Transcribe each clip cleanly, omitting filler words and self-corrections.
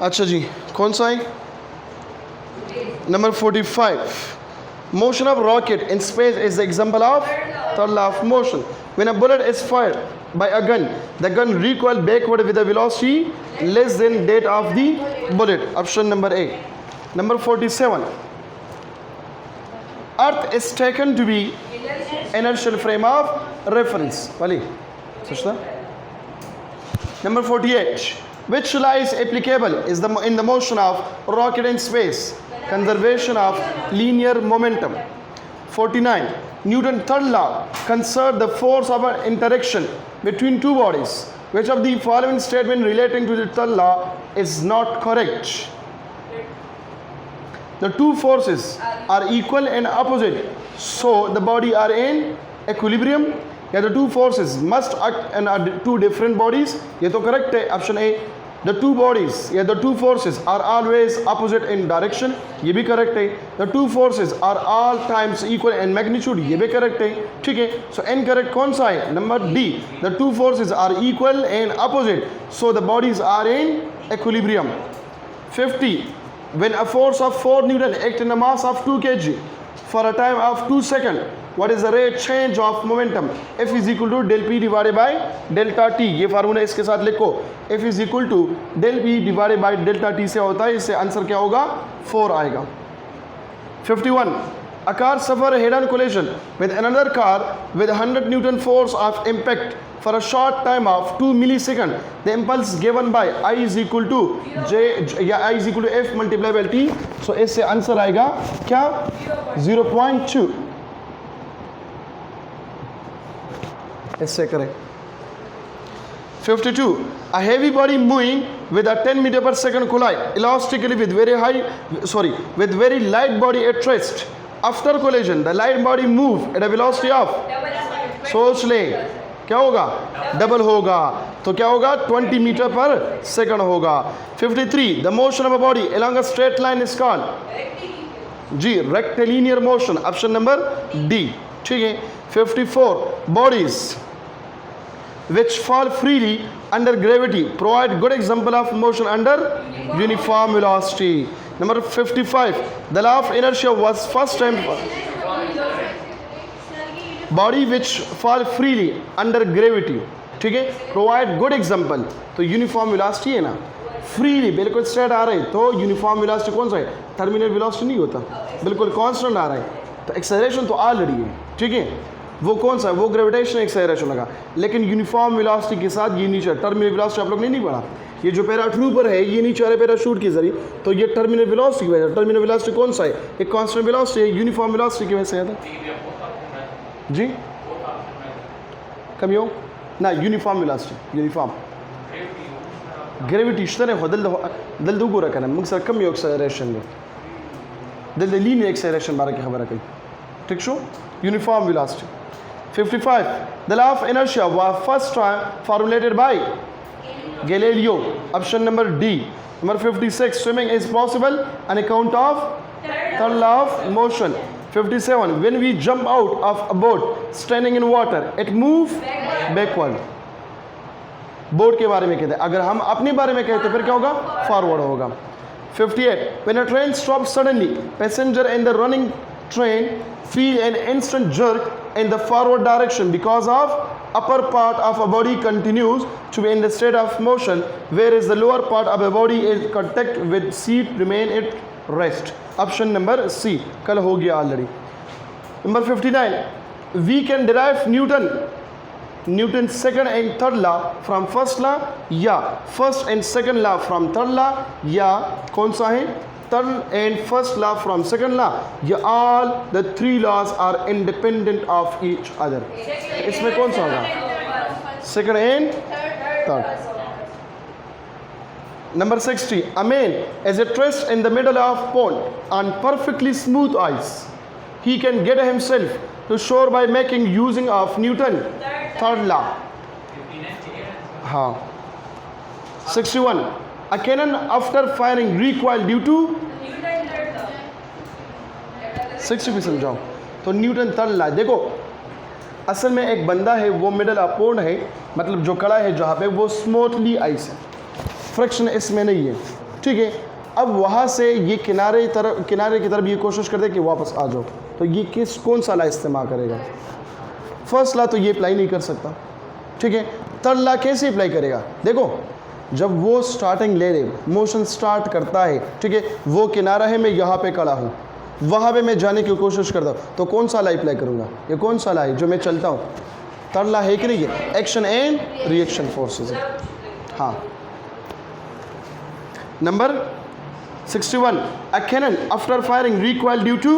अच्छा जी, कौन सा है? Number 45. Motion of rocket in space is the example of third law of motion. When a bullet is fired by a gun, the gun recoil backward with a velocity less than that of the bullet. Option number A. Number 47. Earth is taken to be inertial frame of reference. Wali, Sushta? Number 48. Which law is applicable in the motion of rocket in space? Conservation of linear momentum. 49. Newton's third law concerns the force of an interaction between two bodies. Which of the following statement relating to the third law is not correct? The two forces are equal and opposite, so the body are in equilibrium. या the two forces must act in two different bodies. ये तो correct है, option A. The two bodies या the two forces are always opposite in direction. ये भी correct है. The two forces are all times equal in magnitude. ये भी correct है. ठीक है. So incorrect कौन सा है? Number D. The two forces are equal and opposite, so the bodies are in equilibrium. 50. When a force of 4 Newton acts in a mass of 2 kg for a time of 2 seconds, what is the rate change of momentum? F is equal to del P divided by delta T. ये formula इसके साथ लिखो. F is equal to del P divided by delta T से होता है. इससे answer क्या होगा? 4 आएगा. 51. A car suffer a head-on collision with another car with 100 Newton force of impact for a short time of 2 milliseconds. The impulse given by I is equal to J या I is equal to F multiplied by T. So इससे answer आएगा क्या? 0.2. इससे करें. 52. A heavy body moving with a 10 meter per second collide elastically with very light body at rest. After collision, the light body move at a velocity of, सोच ले क्या होगा? Double होगा. तो क्या होगा? 20 मीटर पर सेकंड होगा. 53. The motion of a body along a straight line is called जी rectilinear motion. Option number D. ठीक है. 54. Bodies which fall freely under gravity provide good example of motion under uniform velocity. Number 55. The law of inertia was first time body which fall freely under gravity. ठीक है. Provide good example. तो uniform velocity है ना. Freely बिल्कुल straight आ रहा है तो uniform velocity कौन सा है? Terminal velocity नहीं होता. बिल्कुल constant आ रहा है तो acceleration तो ऑलरेडी है. ठीक है. वो कौन सा है? वो ग्रेविटेशन एक्सेलरेशन लगा. लेकिन यूनिफॉर्म वेलोसिटी के साथ ये नीचे टर्मिनल वेलोसिटी आप लोग ने नहीं पढ़ा. ये जो पैराट्रूपर है ये नीचे आ रहा है पैराशूट के जरिए, तो ये टर्मिनल वेलोसिटी की वजह. टर्मिनल वेलोसिटी कौन सा है? एक कांस्टेंट वेलोसिटी है. यूनिफॉर्म वेलोसिटी की वजह से आता जी कमी हो ना. यूनिफॉर्म वेलोसिटी यूनिफॉर्म ग्रेविटी इस तरह दल दो रखा है मगर कम एक्सेलरेशन में दल लीनियर एक्सेलरेशन बारे की खबर है. ठीक show uniform velocity. 55. The law of inertia was first formulated by Galileo. Option number D. Number 56. Swimming is possible on account of third law of motion. 57. When we jump out of a boat standing in water, it moves backward. Boat के बारे में कहते हैं. अगर हम अपने बारे में कहते फिर क्या होगा? फॉरवर्ड होगा. 58. When a train stops suddenly, passenger in the running train feel an instant jerk in the forward direction because of upper part of a body continues to be in the state of motion, whereas the lower part of a body is contact with seat remain at rest. Option number C. कल हो गया already. Number 59. We can derive Newton's second and third law from first law या first and second law from third law या कौन सा है? Third and first law from second law. ये all the three laws are independent of each other. इसमें कौन सा होगा? Second and third. Number 60. A man is at rest in the middle of pond on perfectly smooth ice. He can get himself to shore by making using of Newton's third law. हाँ. 61. A cannon after firing recoil due to 60 भी समझाओ. तो Newton third law देखो असल में एक बंदा है वो मिडल अपोन है मतलब जो कड़ा है जहाँ पे वो स्मूथली आइस है फ्रिक्शन इसमें नहीं है. ठीक है। अब वहाँ से ये किनारे की तरफ ये कोशिश करते कि वापस आ जाओ, तो ये कौन सा ला इस्तेमाल करेगा? फर्स्ट ला तो ये अप्लाई नहीं कर सकता, ठीक है। थर्ड ला कैसे अप्लाई करेगा? देखो, जब वो स्टार्टिंग ले मोशन स्टार्ट करता है, ठीक है, वो किनारा है, मैं यहाँ पे खड़ा हूँ, वहाँ पे मैं जाने की कोशिश करता हूँ, तो कौन सा ला अप्लाई करूँगा? ये कौन सा ला है जो मैं चलता हूँ? थर्ड ला है कि नहीं? है एक्शन एंड रिएक्शन फोर्सेस है। हाँ, number 61, a cannon after firing recoil due to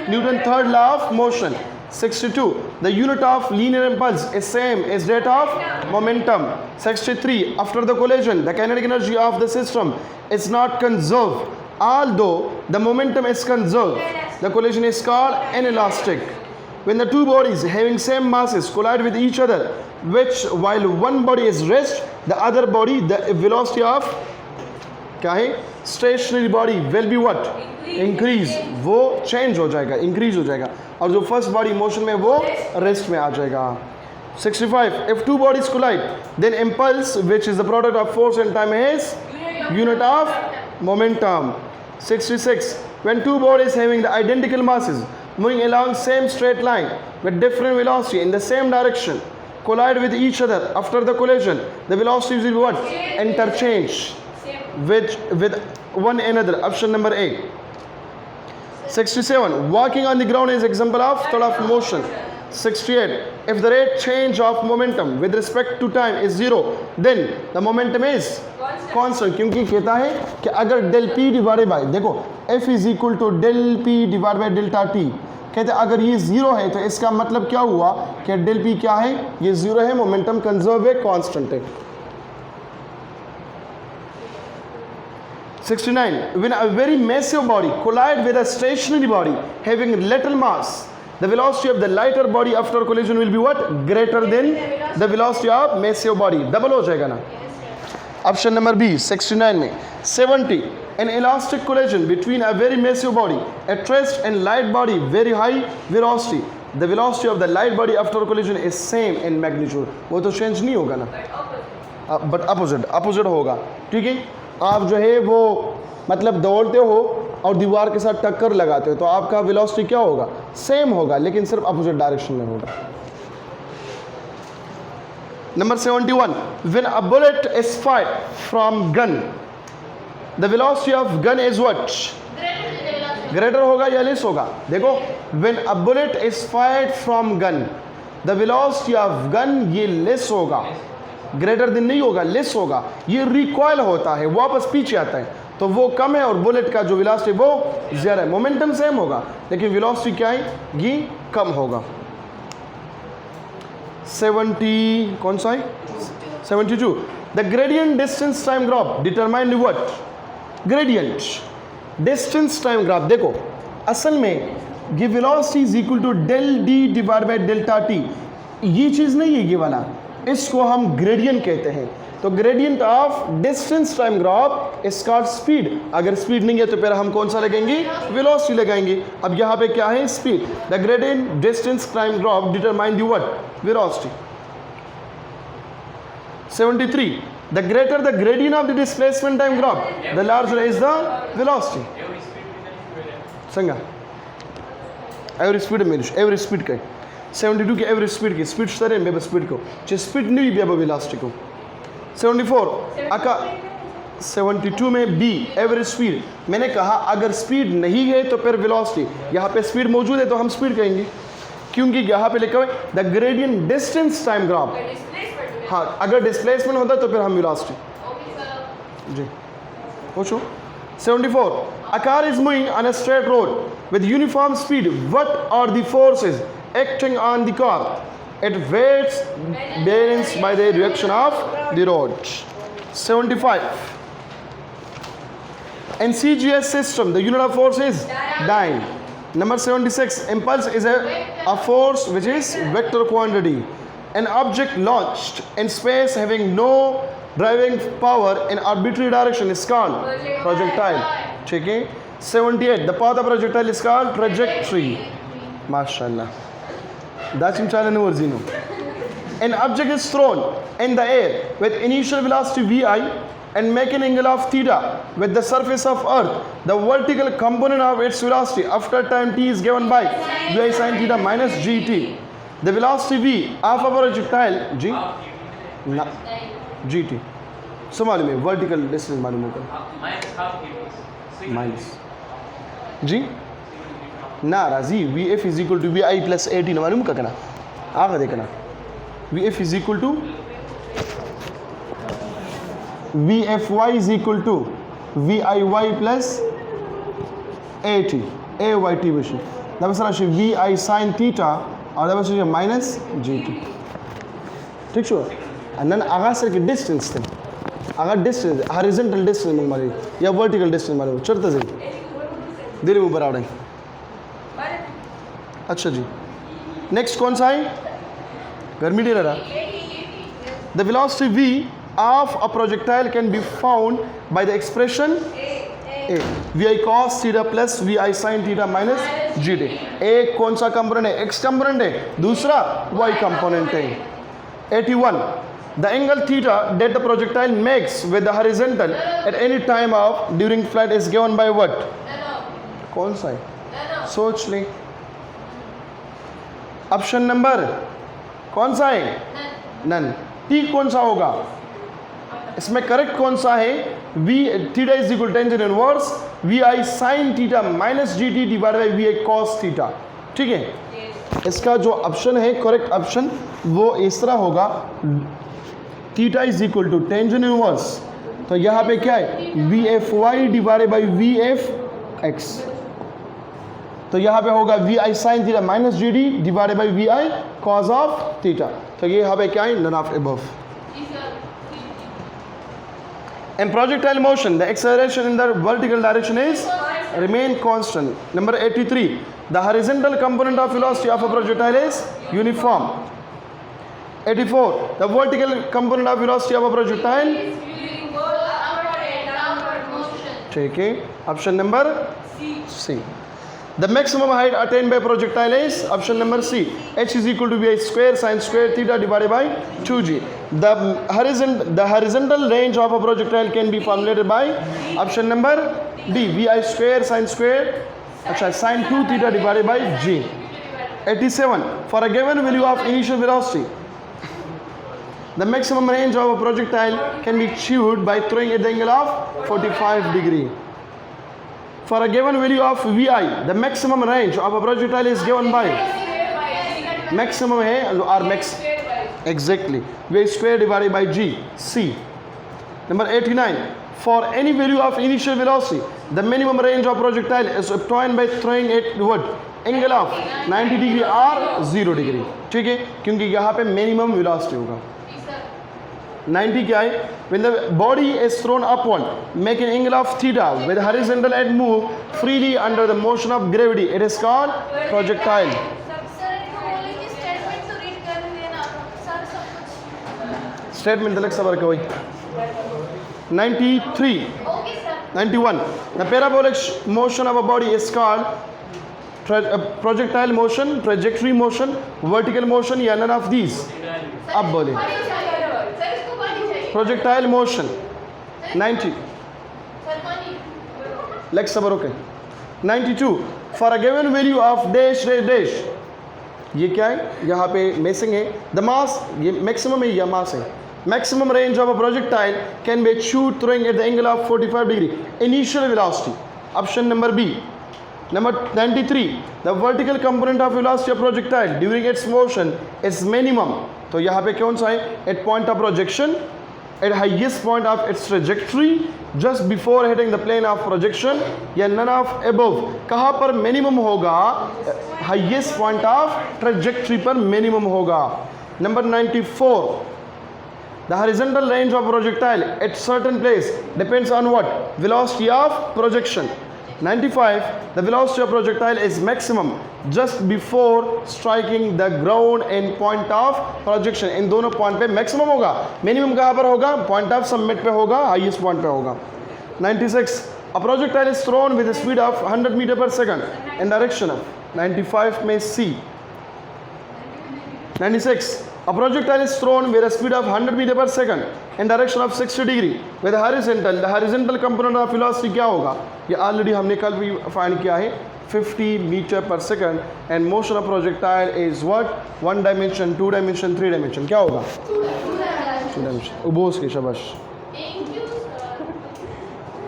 Newton's third law of motion. 62, the unit of linear impulse is same as that of momentum. 63, after the collision the kinetic energy of the system is not conserved, although the momentum is conserved. The collision is called inelastic. When the two bodies having same masses collide with each other, which while one body is rest, the other body, the velocity of क्या है? Stationary body will be what? Increase, वो change हो जाएगा, increase हो जाएगा, और जो first body motion में वो रेस्ट में आ जाएगा। 65, if two bodies collide then impulse which is the product of force and time is unit of momentum. 66, when two bodies having the identical masses moving along same straight line with different velocity in the same direction collide with each other, after the collision the velocities will what? Interchange with one another. Option number A. 67, walking on the ground is example of third of motion. 68, if the rate change of momentum with respect to time is 0, then the momentum is constant. क्योंकि कहता है कि अगर del p divided by, देखो F is equal to del p divided by delta t, कहते हैं अगर ये 0 है तो इसका मतलब क्या हुआ कि del p क्या है? ये 0 है, मोमेंटम कंजर्व है, कांस्टेंट है। 69, when a very massive body collide with a stationary body having little mass, the velocity of the lighter body after collision will be what? Greater than the velocity of massive body. Double हो जाएगा ना। Option number B 69 में। 70, an elastic collision between a very massive body at rest and light body very high velocity, the velocity of the light body after collision is same in magnitude. वो तो change नहीं होगा ना, but opposite होगा, ठीक है। आप जो है वो मतलब दौड़ते हो और दीवार के साथ टक्कर लगाते हो तो आपका वेलोसिटी क्या होगा? सेम होगा, लेकिन सिर्फ अपोजिट डायरेक्शन में होगा। Number 71, when a bullet is fired from gun the velocity of gun is what? Greater होगा या लेस होगा? देखो, when a bullet is fired from gun the velocity of gun, ये लेस होगा, ग्रेटर देन नहीं होगा, लेस होगा। ये रिकॉइल होता है, वापस पीछे आता है, तो वो कम है, और बुलेट का जो वेलोसिटी वो ज़्यादा है। मोमेंटम सेम होगा लेकिन वेलोसिटी क्या है? ये कम होगा। 70 कौन सा है? 72, the gradient distance time graph determine what? Gradient distance time graph, देखो असल में ये velocity is equal to del d divide by delta t, ये चीज़ नहीं है ये वाला, इसको हम ग्रेडियंट कहते हैं। तो gradient of distance time graph is called speed. अगर स्पीड नहीं है तो फिर हम कौन सा लगाएंगे? वेलोसिटी लगाएंगे। अब यहाँ पे क्या है? Speed. The gradient distance time graph determine the what? Velocity. 73, the greater the gradient of the displacement time graph the larger is the velocity. संगा एवरेज स्पीड में एवरेज स्पीड का 72 की एवरेज स्पीड की स्पीड सर बेब स्पीड को speed नहीं babe velocity को। 74 अका 72 में B average speed, मैंने कहा अगर स्पीड नहीं है तो फिर वेलोसिटी, यहाँ पे स्पीड मौजूद है तो हम स्पीड कहेंगे, क्योंकि यहाँ पे लिखा हुआ है the gradient distance time graph. हाँ, अगर डिस्प्लेसमेंट होता तो फिर हम वेलोसिटी जी पूछो। 74, a car is moving on a straight road with uniform speed. What are the forces acting on the car? It weighs balanced by the direction of the road. 75, in CGS system the unit of force is dyne. Number 76, impulse is a force which is vector quantity. An object launched in space having no driving power in arbitrary direction is called projectile. ठीक है। 78, the path of projectile is called trajectory. माशाल्लाह, दाचिम चालन वर्जिनो। An object is thrown in the air with initial velocity vi and make an angle of theta with the surface of earth, the vertical component of its velocity after time t is given by vi sin theta minus gt. The velocity v of a projectile g ना gt सो मालूम है, vertical distance मालूम होगा minus g ना राजी v f is equal to v i plus 18 मालूम का कहना आगे देखना v f is equal to v f y is equal to v i y plus 80 a y t बशी दबसरा वी आई साइन थीटा और दबसरा माइनस जी टी ठीक छो अन्न आगा सर के डिस्टेंस थे आगा डिस्टेंस हॉरिजॉन्टल डिस्टेंस मंग मारे या वर्टिकल डिस्टेंस मारे चढ़ता जाए दिल ऊपर आ रहे हैं। अच्छा जी नेक्स्ट कौन सा है गर्मी दे रहा the velocity v of a projectile can be found by the expression a vi cos theta plus vi sin theta minus gt। एक कौन सा कंपोनेंट है x कंपोनेंट है दूसरा y कंपोनेंट है। 81 the angle theta that the projectile makes with the horizontal at any time of during flight is given by what कौन सा है सोच ले ऑप्शन नंबर कौन सा है नन टी कौन सा होगा इसमें करेक्ट कौन सा है v theta is equal tangent inverse vi sin theta minus gt divided by vi cos theta ठीक है। इसका जो ऑप्शन है करेक्ट ऑप्शन वो इस तरह होगा theta is equal to tangent inverse तो यहाँ पे क्या है v f y divided by v f x तो यहाँ पे होगा v i sine theta minus g d divided by v i cos of theta तो ये यहाँ पे क्या है none of above. In projectile motion, the acceleration in the vertical direction is remain constant. Number 83, the horizontal component of velocity of a projectile is uniform. 84, the vertical component of velocity of a projectile ठीक है option number C. The maximum height attained by projectile is option number C. H is equal to vi square sin square theta divided by 2g. The horizontal range of a projectile can be formulated by option number D. Vi square sin square अच्छा sin 2 theta divided by g. 87. For a given value of initial velocity, the maximum range of a projectile can be achieved by throwing at the angle of 45 degree. For a given value of vi, the maximum range of a projectile is given by maximum है or max exactly vi square divided by g c. Number 89, for any value of initial velocity, the minimum range of projectile is obtained by throwing at what angle of 90 degree or 0 degree ठीक है क्योंकि यहाँ पे minimum velocity होगा 90 क्या है when the body is thrown upward make an angle of theta with horizontal and move freely under the motion of gravity it is called projectile। Statement अलग सबर कोई 93 91 the parabolic motion of a body is called projectile motion trajectory motion vertical motion या none of these अब बोले projectile motion 90 leg सबर okay 92 for a given value of dash dash dash ये क्या है यहाँ पे मेसिंग है द मास ये मैक्सिमम है या मास है maximum range of a projectile can be achieved throwing at the angle of 45 degree initial velocity option number B। Number 93 the vertical component of velocity of projectile during its motion is minimum तो यहाँ पे कौन सा है at point of projection at highest point of its trajectory just before hitting the plane of projection या none of above कहाँ पर minimum होगा highest point of trajectory पर minimum होगा। Number 94 the horizontal range of projectile at certain place depends on what velocity of projection। 95 the velocity of projectile is maximum just before striking the ground in point of projection इन दोनों point पे maximum होगा minimum कहाँ पर होगा point of submit पे होगा highest point पे होगा। 96 a projectile is thrown with a speed of 100 meter per second in direction of 95 में C। 96 A projectile is thrown with a speed of 100 meter per second in direction of 60 degree with a horizontal. The horizontal component of velocity क्या होगा? ये already हमने कल भी find किया है, 50 meter per second. And motion of projectile is what? 1 dimension, 2 dimension, 3 dimension. क्या होगा? 2 dimension. उबोस की शाबाश.